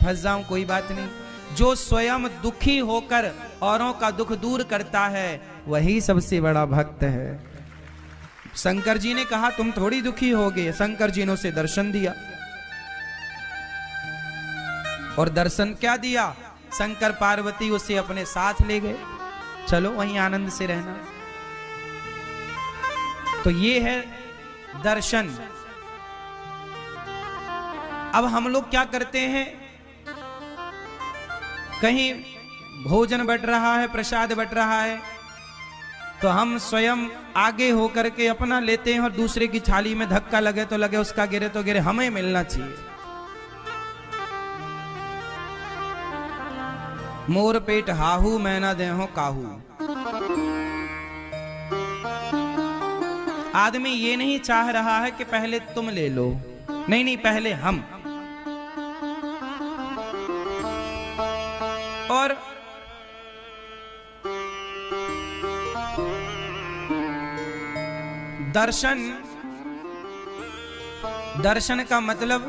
फंस जाऊं कोई बात नहीं। जो स्वयं दुखी होकर औरों का दुख दूर करता है वही सबसे बड़ा भक्त है। शंकर जी ने कहा तुम थोड़ी दुखी होगे, शंकर जी ने उसे दर्शन दिया। और दर्शन क्या दिया? शंकर पार्वती उसे अपने साथ ले गए, चलो वहीं आनंद से रहना। तो ये है दर्शन। अब हम लोग क्या करते हैं, कहीं भोजन बट रहा है, प्रसाद बट रहा है, तो हम स्वयं आगे होकर के अपना लेते हैं और दूसरे की थाली में धक्का लगे तो लगे, उसका गिरे तो गिरे, हमें मिलना चाहिए। मोर पेट हाहू मैं ना देहूं काहू। आदमी ये नहीं चाह रहा है कि पहले तुम ले लो, नहीं नहीं, पहले हम। और दर्शन, दर्शन का मतलब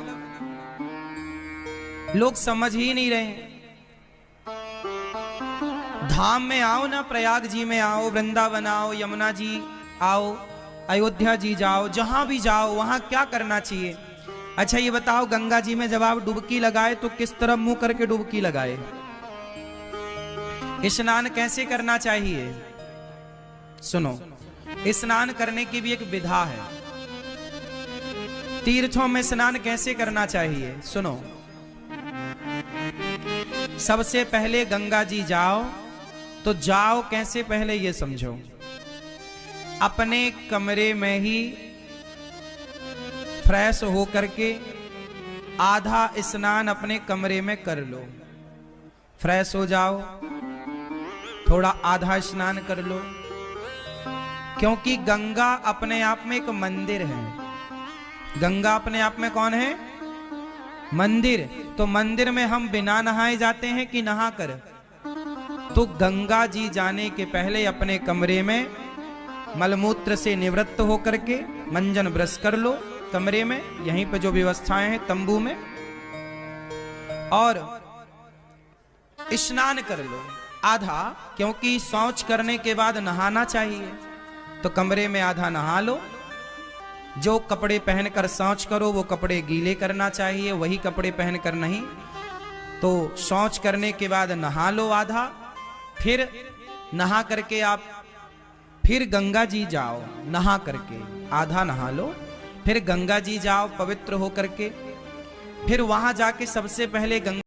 लोग समझ ही नहीं रहे। धाम में आओ ना, प्रयाग जी में आओ, वृंदावन आओ, यमुना जी आओ, अयोध्या जी जाओ, जहां भी जाओ वहां क्या करना चाहिए? अच्छा ये बताओ, गंगा जी में जब आप डुबकी लगाए तो किस तरफ मुंह करके डुबकी लगाए? स्नान कैसे करना चाहिए? सुनो, स्नान करने की भी एक विधा है। तीर्थों में स्नान कैसे करना चाहिए? सुनो, सबसे पहले गंगा जी जाओ तो जाओ कैसे, पहले ये समझो। अपने कमरे में ही फ्रेश हो करके आधा स्नान अपने कमरे में कर लो। फ्रेश हो जाओ, थोड़ा आधा स्नान कर लो, क्योंकि गंगा अपने आप में एक मंदिर है। गंगा अपने आप में कौन है? मंदिर। तो मंदिर में हम बिना नहाए जाते हैं कि नहा कर? तो गंगा जी जाने के पहले अपने कमरे में मलमूत्र से निवृत्त होकर के मंजन ब्रश कर लो कमरे में, यहीं पर जो व्यवस्थाएं हैं तंबू में, और स्नान कर लो आधा, क्योंकि शौच करने के बाद नहाना चाहिए। तो कमरे में आधा नहा लो। जो कपड़े पहनकर शौच करो वो कपड़े गीले करना चाहिए, वही कपड़े पहनकर नहीं। तो शौच करने के बाद नहा लो आधा, फिर नहा करके आप फिर गंगा जी जाओ। नहा करके आधा नहा लो, फिर गंगा जी जाओ पवित्र हो करके, फिर वहां जाके सबसे पहले गंगा